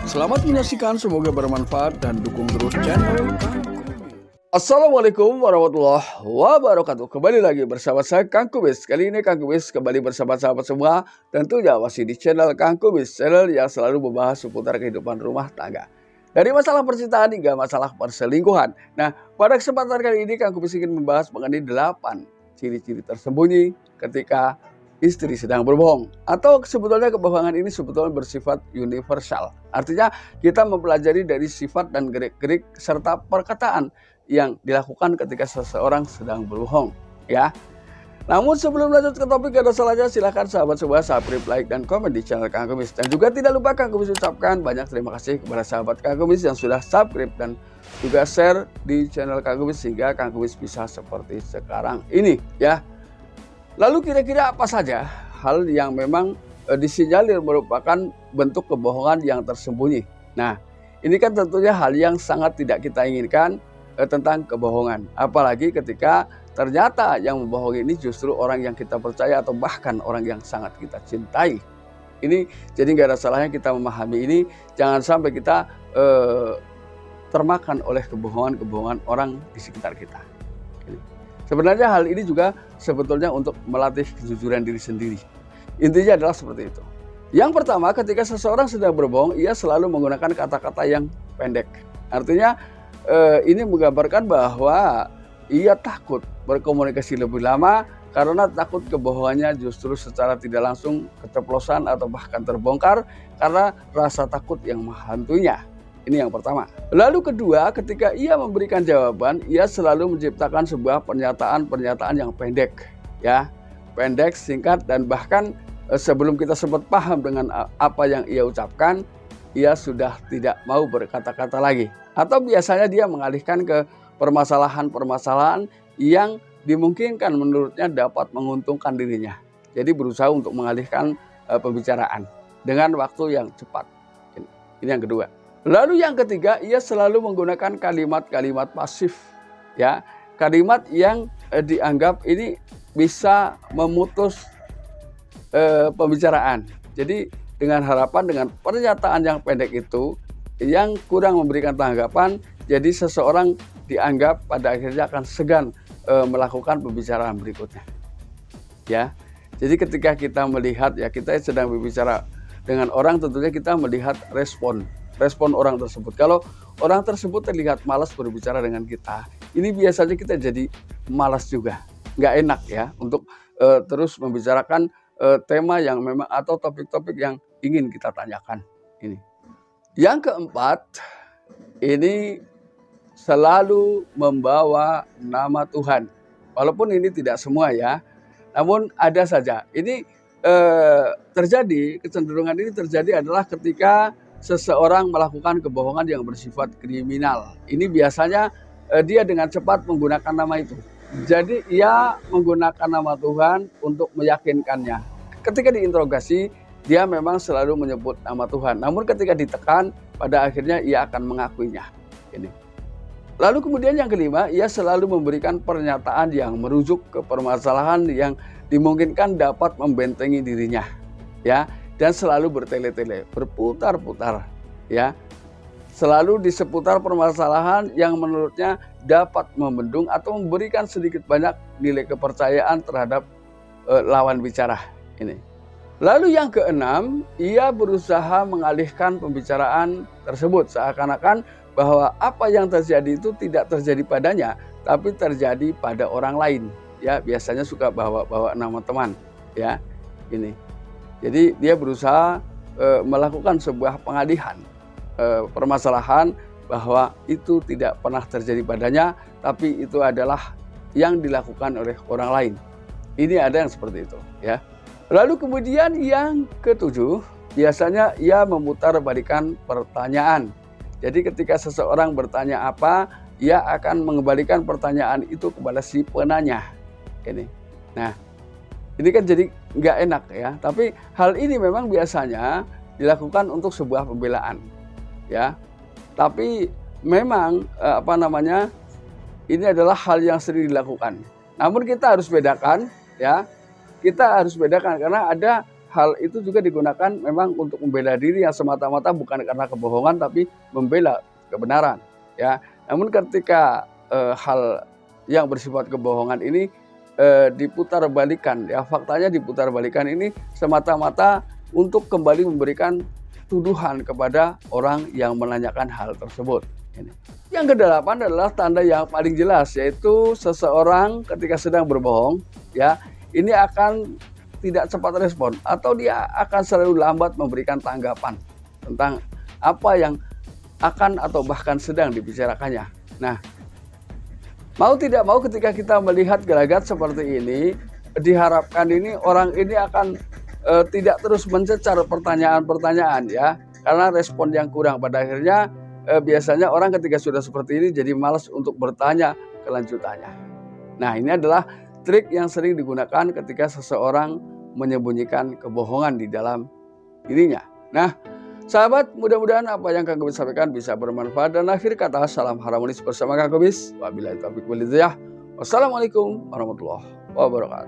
Selamat menyaksikan, semoga bermanfaat dan dukung terus channel Kang Kubis. Assalamualaikum warahmatullahi wabarakatuh. Kembali lagi bersama saya Kang Kubis. Kali ini Kang Kubis kembali bersama sahabat semua. Tentunya masih di channel Kang Kubis, channel yang selalu membahas seputar kehidupan rumah tangga. Dari masalah percintaan hingga masalah perselingkuhan. Nah, pada kesempatan kali ini Kang Kubis ingin membahas mengenai 8 ciri-ciri tersembunyi ketika istri sedang berbohong. Atau sebetulnya kebohongan ini sebetulnya bersifat universal. Artinya kita mempelajari dari sifat dan gerik-gerik serta perkataan yang dilakukan ketika seseorang sedang berbohong, ya. Namun sebelum lanjut ke topik, ada salahnya silahkan sahabat semua subscribe, like, dan komen di channel Kang Kubis. Dan juga tidak lupa Kang Kubis ucapkan banyak terima kasih kepada sahabat Kang Kubis yang sudah subscribe dan juga share di channel Kang Kubis sehingga Kang Kubis bisa seperti sekarang ini, ya. Lalu kira-kira apa saja hal yang memang disinyalir merupakan bentuk kebohongan yang tersembunyi? Nah, ini kan tentunya hal yang sangat tidak kita inginkan tentang kebohongan. Apalagi ketika ternyata yang membohongi ini justru orang yang kita percaya atau bahkan orang yang sangat kita cintai. Ini jadi nggak ada salahnya kita memahami ini. Jangan sampai kita termakan oleh kebohongan-kebohongan orang di sekitar kita. Sebenarnya hal ini juga sebetulnya untuk melatih kejujuran diri sendiri. Intinya adalah seperti itu. Yang pertama, ketika seseorang sedang berbohong, ia selalu menggunakan kata-kata yang pendek. Artinya ini menggambarkan bahwa ia takut berkomunikasi lebih lama karena takut kebohongannya justru secara tidak langsung keceplosan atau bahkan terbongkar karena rasa takut yang menghantuinya. Ini yang pertama. Lalu kedua, ketika ia memberikan jawaban, ia selalu menciptakan sebuah pernyataan-pernyataan yang pendek, ya, pendek, singkat, dan bahkan sebelum kita sempat paham dengan apa yang ia ucapkan, ia sudah tidak mau berkata-kata lagi. Atau biasanya dia mengalihkan ke permasalahan-permasalahan yang dimungkinkan menurutnya dapat menguntungkan dirinya. Jadi berusaha untuk mengalihkan pembicaraan dengan waktu yang cepat. Ini yang kedua. Lalu yang ketiga, ia selalu menggunakan kalimat-kalimat pasif, ya, kalimat yang dianggap ini bisa memutus pembicaraan. Jadi dengan harapan dengan pernyataan yang pendek itu yang kurang memberikan tanggapan, jadi seseorang dianggap pada akhirnya akan segan melakukan pembicaraan berikutnya, ya. Jadi ketika kita melihat, ya, kita sedang berbicara dengan orang, tentunya kita melihat respon orang tersebut. Kalau orang tersebut terlihat malas berbicara dengan kita, ini biasanya kita jadi malas juga, nggak enak, ya, untuk terus membicarakan tema yang memang atau topik-topik yang ingin kita tanyakan. Ini. Yang keempat, ini selalu membawa nama Tuhan. Walaupun ini tidak semua, ya, namun ada saja. Ini terjadi, kecenderungan ini terjadi adalah ketika seseorang melakukan kebohongan yang bersifat kriminal. Ini biasanya dia dengan cepat menggunakan nama itu. Jadi ia menggunakan nama Tuhan untuk meyakinkannya. Ketika diinterogasi, dia memang selalu menyebut nama Tuhan. Namun ketika ditekan, pada akhirnya ia akan mengakuinya. Ini. Lalu kemudian yang kelima, ia selalu memberikan pernyataan yang merujuk ke permasalahan yang dimungkinkan dapat membentengi dirinya, ya. Dan selalu bertele-tele, berputar-putar, ya, selalu di seputar permasalahan yang menurutnya dapat membendung atau memberikan sedikit banyak nilai kepercayaan terhadap lawan bicara ini. Lalu yang keenam, ia berusaha mengalihkan pembicaraan tersebut seakan-akan bahwa apa yang terjadi itu tidak terjadi padanya, tapi terjadi pada orang lain, ya. Biasanya suka bawa nama teman, ya, ini. Jadi dia berusaha melakukan sebuah pengalihan permasalahan bahwa itu tidak pernah terjadi padanya, tapi itu adalah yang dilakukan oleh orang lain. Ini ada yang seperti itu, ya. Lalu kemudian yang ketujuh, biasanya ia memutarbalikkan pertanyaan. Jadi ketika seseorang bertanya apa, ia akan mengembalikan pertanyaan itu kepada si penanya. Ini. Nah, ini kan jadi nggak enak, ya. Tapi hal ini memang biasanya dilakukan untuk sebuah pembelaan, ya. Tapi memang ini adalah hal yang sering dilakukan. Namun kita harus bedakan, ya. Kita harus bedakan karena ada hal itu juga digunakan memang untuk membela diri yang semata-mata bukan karena kebohongan tapi membela kebenaran, ya. Namun ketika hal yang bersifat kebohongan ini diputarbalikkan, ya, faktanya diputarbalikkan ini semata-mata untuk kembali memberikan tuduhan kepada orang yang menanyakan hal tersebut. Ini. Yang kedelapan adalah tanda yang paling jelas, yaitu seseorang ketika sedang berbohong, ya, ini akan tidak cepat respon atau dia akan selalu lambat memberikan tanggapan tentang apa yang akan atau bahkan sedang dibicarakannya. Nah, mau tidak mau ketika kita melihat gelagat seperti ini, diharapkan ini orang ini akan tidak terus mencecar pertanyaan-pertanyaan, ya, karena respon yang kurang. Pada akhirnya biasanya orang ketika sudah seperti ini jadi malas untuk bertanya kelanjutannya. Nah, ini adalah trik yang sering digunakan ketika seseorang menyembunyikan kebohongan di dalam dirinya. Nah, sahabat, mudah-mudahan apa yang Kang Gobis sampaikan bisa bermanfaat. Dan akhir kata, salam harmonis bersama Kang Gobis. Wabillahi taufiq wal hidayah. Wassalamualaikum warahmatullahi wabarakatuh.